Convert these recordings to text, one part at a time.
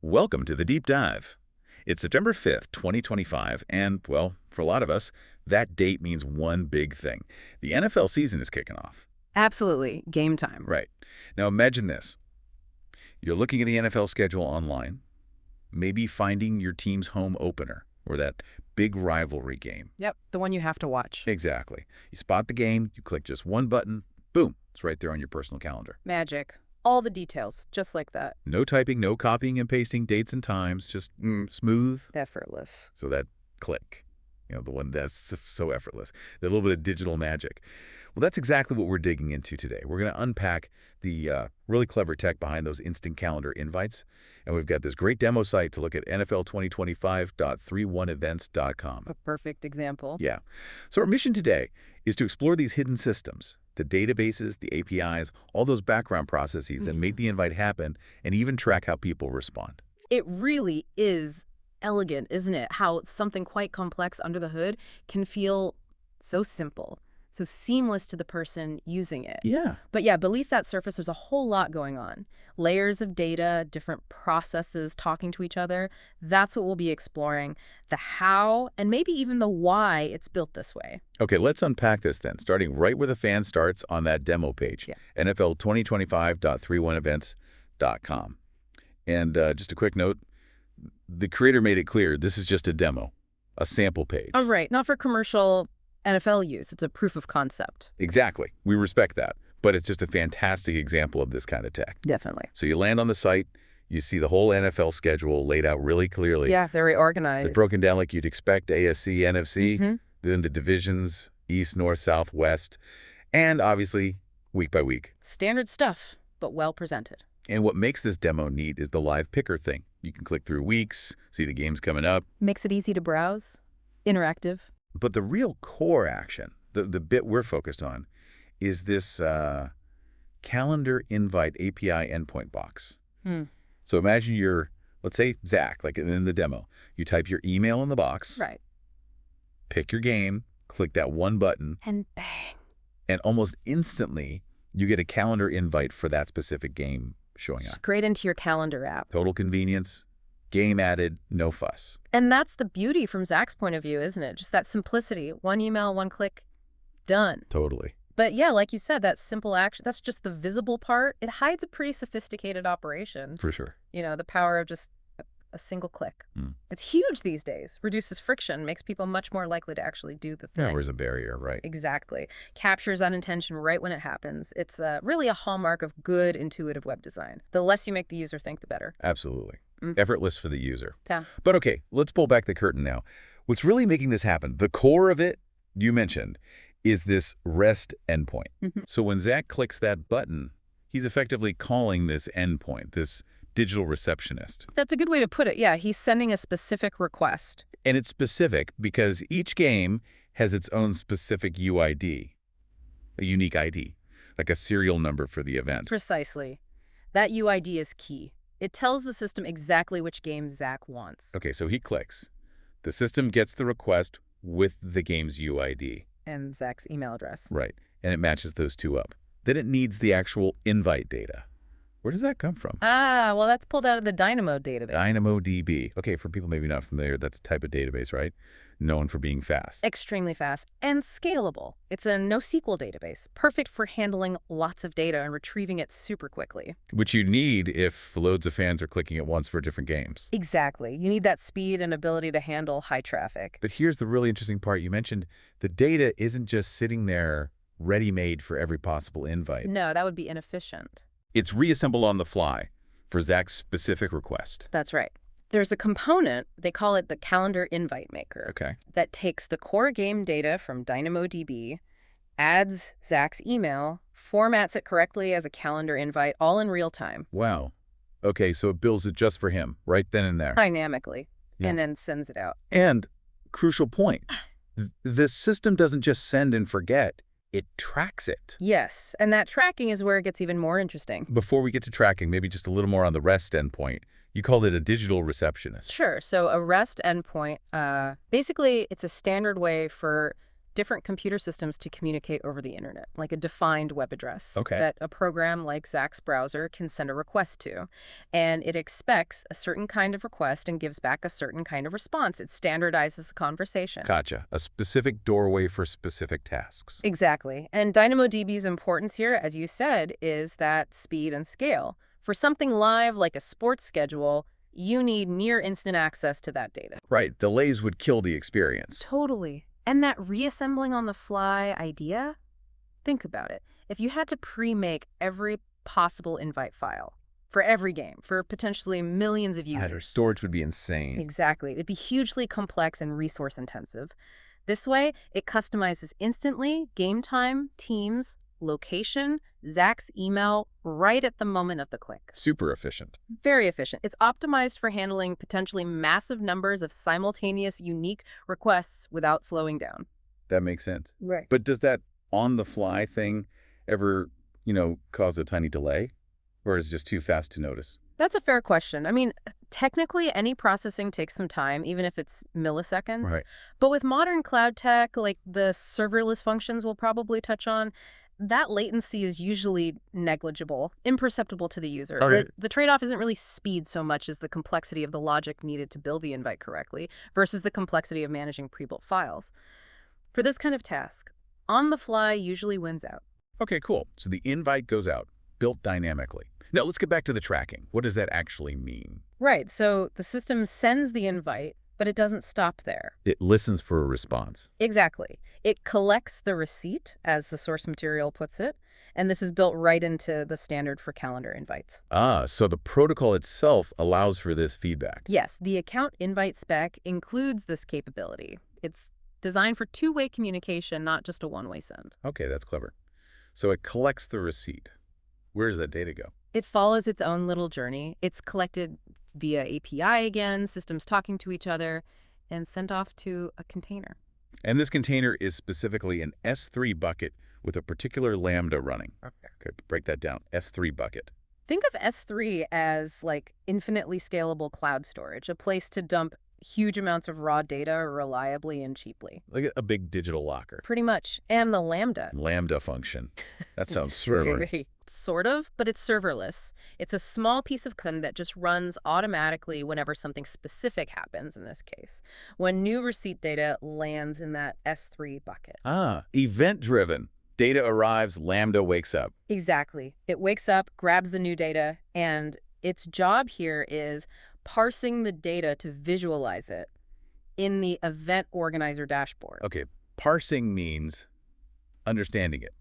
Welcome to the Deep Dive. It's September 5th, 2025, and, well, for a lot of us, that date means one big thing. The NFL season is kicking off. Absolutely. Game time. Right. Now imagine this. You're looking at the NFL schedule online, maybe finding your team's home opener, or that big rivalry game. Yep, the one you have to watch. Exactly. You spot the game, you click just one button, boom, it's right there on your personal calendar. Magic. All the details, just like that. No typing, no copying and pasting dates and times, just smooth. Effortless. So that click, the one that's so effortless, the little bit of digital magic. Well, that's exactly what we're digging into today. We're going to unpack the really clever tech behind those instant calendar invites. And we've got this great demo site to look at NFL2025.31events.com. A perfect example. Yeah. So our mission today is to explore these hidden systems, the databases, the APIs, all those background processes that make the invite happen, and even track how people respond. It really is elegant, isn't it? How something quite complex under the hood can feel so simple, so seamless to the person using it. Yeah. But yeah, beneath that surface, there's a whole lot going on. Layers of data, different processes talking to each other. That's what we'll be exploring. The how, and maybe even the why it's built this way. Okay, let's unpack this then, starting right where the fan starts on that demo page, NFL2025.31events.com. And just a quick note, the creator made it clear this is just a demo, a sample page. Oh, right. Not for commercial NFL use. It's a proof of concept. Exactly. We respect that. But it's just a fantastic example of this kind of tech. Definitely. So you land on the site, you see the whole NFL schedule laid out really clearly. Yeah, very organized. It's broken down like you'd expect, AFC, NFC, then the divisions, East, North, South, West, and obviously week by week. Standard stuff, but well presented. And what makes this demo neat is the live picker thing. You can click through weeks, see the games coming up. Makes it easy to browse, interactive. But the real core action, the bit we're focused on, is this calendar invite API endpoint box. So imagine you're, let's say, Zach, like in the demo. You type your email in the box. Right. Pick your game, click that one button. And bang. And almost instantly, you get a calendar invite for that specific game showing up. Straight into your calendar app. Total convenience, game added, no fuss. And that's the beauty from Zach's point of view, isn't it? Just that simplicity. One email, one click, done. Totally. But yeah, like you said, that simple action, that's just the visible part. It hides a pretty sophisticated operation. For sure. The power of just a single click. It's huge these days. Reduces friction, makes people much more likely to actually do the thing. Lowers a barrier, right? Exactly. Captures unintention right when it happens. It's really a hallmark of good, intuitive web design. The less you make the user think, the better. Absolutely. Effortless for the user. Yeah. But okay, let's pull back the curtain now. What's really making this happen, the core of it, you mentioned, is this REST endpoint. So when Zach clicks that button, he's effectively calling this endpoint, this digital receptionist. That's a good way to put it. Yeah, he's sending a specific request. And it's specific because each game has its own specific UID, a unique ID, like a serial number for the event. Precisely. That UID is key. It tells the system exactly which game Zach wants. Okay, so he clicks. The system gets the request with the game's UID. And Zach's email address. Right, and it matches those two up. Then it needs the actual invite data. Where does that come from? Ah, well, that's pulled out of the Dynamo database. DynamoDB. Okay, for people maybe not familiar, that's a type of database, right? Known for being fast. Extremely fast and scalable. It's a NoSQL database, perfect for handling lots of data and retrieving it super quickly. Which you need if loads of fans are clicking at once for different games. Exactly. You need that speed and ability to handle high traffic. But here's the really interesting part. You mentioned the data isn't just sitting there ready-made for every possible invite. No, that would be inefficient. It's reassembled on the fly for Zach's specific request. That's right. There's a component, they call it the calendar invite maker, that takes the core game data from DynamoDB, adds Zach's email, formats it correctly as a calendar invite, all in real time. Wow. Okay, so it builds it just for him, right then and there. Dynamically, and then sends it out. And, crucial point, the system doesn't just send and forget. It tracks it. Yes, and that tracking is where it gets even more interesting. Before we get to tracking, maybe just a little more on the REST endpoint. You called it a digital receptionist. Sure. So a REST endpoint, basically it's a standard way for different computer systems to communicate over the internet, like a defined web address that a program like Zach's browser can send a request to. And it expects a certain kind of request and gives back a certain kind of response. It standardizes the conversation. Gotcha. A specific doorway for specific tasks. Exactly. And DynamoDB's importance here, as you said, is that speed and scale. For something live like a sports schedule, you need near instant access to that data. Right. Delays would kill the experience. Totally. And that reassembling on the fly idea, think about it. If you had to pre-make every possible invite file for every game, for potentially millions of users. Your storage would be insane. Exactly. It'd be hugely complex and resource intensive. This way, it customizes instantly game time, teams, location, Zach's email right at the moment of the click. Super efficient. Very efficient. It's optimized for handling potentially massive numbers of simultaneous, unique requests without slowing down. That makes sense. Right. But does that on-the-fly thing ever, cause a tiny delay? Or is it just too fast to notice? That's a fair question. I mean, technically, any processing takes some time, even if it's milliseconds. Right. But with modern cloud tech, like the serverless functions we'll probably touch on, that latency is usually negligible, imperceptible to the user. Okay. The trade-off isn't really speed so much as the complexity of the logic needed to build the invite correctly versus the complexity of managing pre-built files. For this kind of task, on-the-fly usually wins out. Okay, cool. So the invite goes out, built dynamically. Now, let's get back to the tracking. What does that actually mean? Right. So the system sends the invite, but it doesn't stop there. It listens for a response. Exactly. It collects the receipt, as the source material puts it, and this is built right into the standard for calendar invites. So the protocol itself allows for this feedback. Yes, the account invite spec includes this capability. It's designed for two-way communication, not just a one-way send. Okay, that's clever. So it collects the receipt. Where does that data go? It follows its own little journey. It's collected via API again, systems talking to each other, and sent off to a container. And this container is specifically an S3 bucket with a particular Lambda running. Okay, break that down. S3 bucket. Think of S3 as like infinitely scalable cloud storage, a place to dump huge amounts of raw data reliably and cheaply. Like a big digital locker. Pretty much. And the Lambda. Lambda function. That sounds server. Sort of, but it's serverless. It's a small piece of code that just runs automatically whenever something specific happens, in this case. When new receipt data lands in that S3 bucket. Event-driven. Data arrives, Lambda wakes up. Exactly. It wakes up, grabs the new data, and its job here is parsing the data to visualize it in the event organizer dashboard. Okay, parsing means understanding it,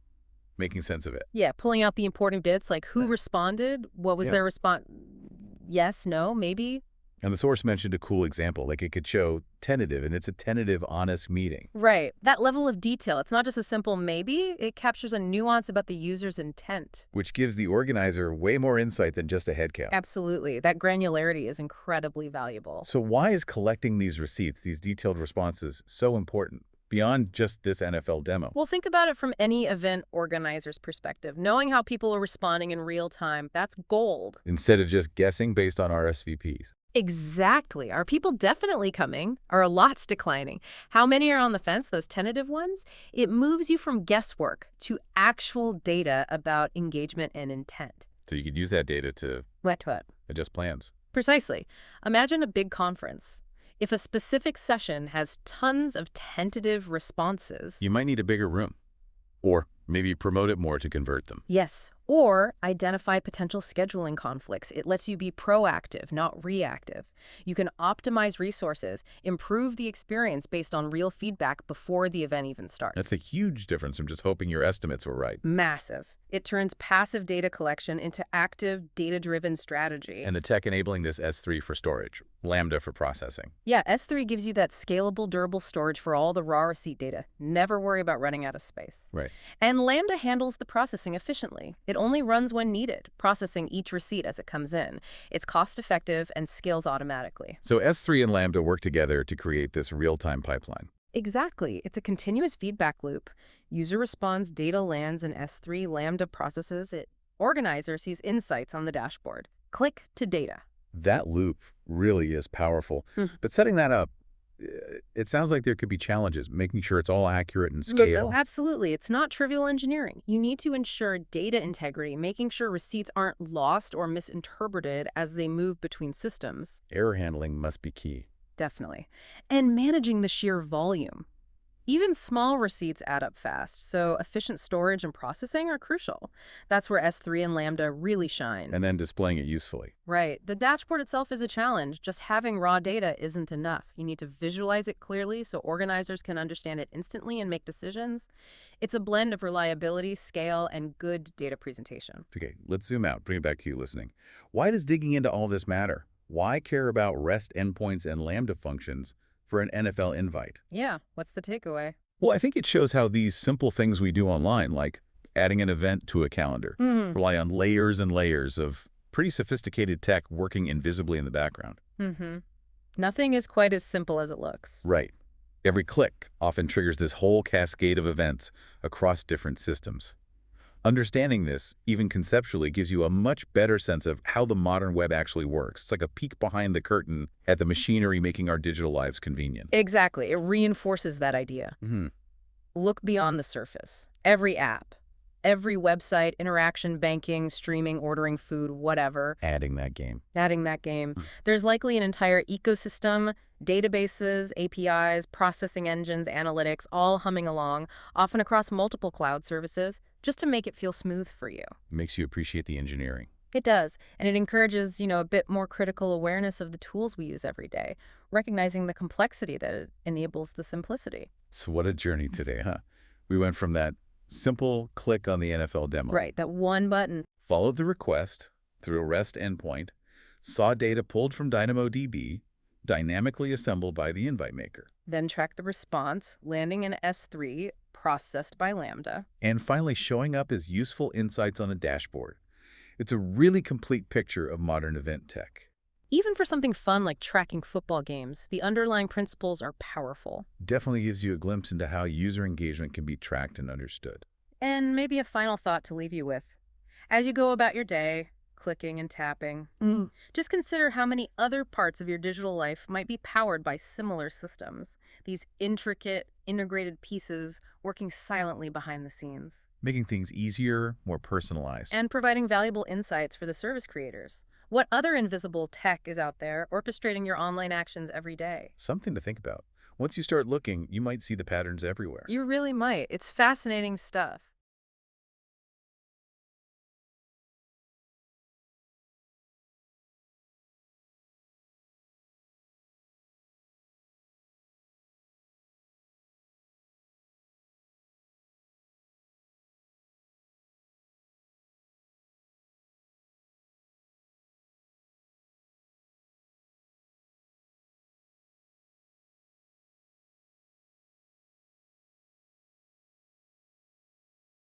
making sense of it. Yeah, pulling out the important bits, like who responded, what was their response, yes, no, maybe. And the source mentioned a cool example, like it could show tentative, and it's a tentative, honest meeting. Right. That level of detail, it's not just a simple maybe, it captures a nuance about the user's intent. Which gives the organizer way more insight than just a head count. Absolutely. That granularity is incredibly valuable. So why is collecting these receipts, these detailed responses, so important? Beyond just this NFL demo. Well, think about it from any event organizer's perspective. Knowing how people are responding in real time, that's gold. Instead of just guessing based on RSVPs. Exactly. Are people definitely coming? Are a lot's declining? How many are on the fence, those tentative ones? It moves you from guesswork to actual data about engagement and intent. So you could use that data to What? adjust plans. Precisely. Imagine a big conference. If a specific session has tons of tentative responses... You might need a bigger room. Or maybe promote it more to convert them. Yes. Or identify potential scheduling conflicts. It lets you be proactive, not reactive. You can optimize resources, improve the experience based on real feedback before the event even starts. That's a huge difference from just hoping your estimates were right. Massive. It turns passive data collection into active, data-driven strategy. And the tech enabling this S3 for storage, Lambda for processing. Yeah, S3 gives you that scalable, durable storage for all the raw receipt data. Never worry about running out of space. Right. And Lambda handles the processing efficiently. It only runs when needed, processing each receipt as it comes in. It's cost-effective and scales automatically. So S3 and Lambda work together to create this real-time pipeline. Exactly. It's a continuous feedback loop. User responds, data lands in S3, Lambda processes it. Organizer sees insights on the dashboard. Click to data. That loop really is powerful. But setting that up, it sounds like there could be challenges, making sure it's all accurate and scaled. Absolutely. It's not trivial engineering. You need to ensure data integrity, making sure receipts aren't lost or misinterpreted as they move between systems. Error handling must be key. Definitely. And managing the sheer volume. Even small receipts add up fast, so efficient storage and processing are crucial. That's where S3 and Lambda really shine. And then displaying it usefully. Right. The dashboard itself is a challenge. Just having raw data isn't enough. You need to visualize it clearly so organizers can understand it instantly and make decisions. It's a blend of reliability, scale, and good data presentation. Okay, let's zoom out. Bring it back to you listening. Why does digging into all this matter? Why care about REST endpoints and Lambda functions for an NFL invite? Yeah, what's the takeaway? Well, I think it shows how these simple things we do online, like adding an event to a calendar, rely on layers and layers of pretty sophisticated tech working invisibly in the background. Nothing is quite as simple as it looks. Right. Every click often triggers this whole cascade of events across different systems. Understanding this, even conceptually, gives you a much better sense of how the modern web actually works. It's like a peek behind the curtain at the machinery making our digital lives convenient. Exactly. It reinforces that idea. Look beyond the surface. Every app, every website, interaction, banking, streaming, ordering food, whatever. Adding that game. There's likely an entire ecosystem, databases, APIs, processing engines, analytics, all humming along, often across multiple cloud services, just to make it feel smooth for you. Makes you appreciate the engineering. It does, and it encourages, a bit more critical awareness of the tools we use every day, recognizing the complexity that it enables the simplicity. So what a journey today, huh? We went from that simple click on the NFL demo. Right, that one button. Followed the request through a REST endpoint, saw data pulled from DynamoDB, dynamically assembled by the invite maker. Then track the response, landing in S3, processed by Lambda. And finally showing up as useful insights on a dashboard. It's a really complete picture of modern event tech. Even for something fun like tracking football games, the underlying principles are powerful. Definitely gives you a glimpse into how user engagement can be tracked and understood. And maybe a final thought to leave you with. As you go about your day, clicking and tapping, just consider how many other parts of your digital life might be powered by similar systems. These intricate, integrated pieces working silently behind the scenes. Making things easier, more personalized. And providing valuable insights for the service creators. What other invisible tech is out there orchestrating your online actions every day? Something to think about. Once you start looking, you might see the patterns everywhere. You really might. It's fascinating stuff.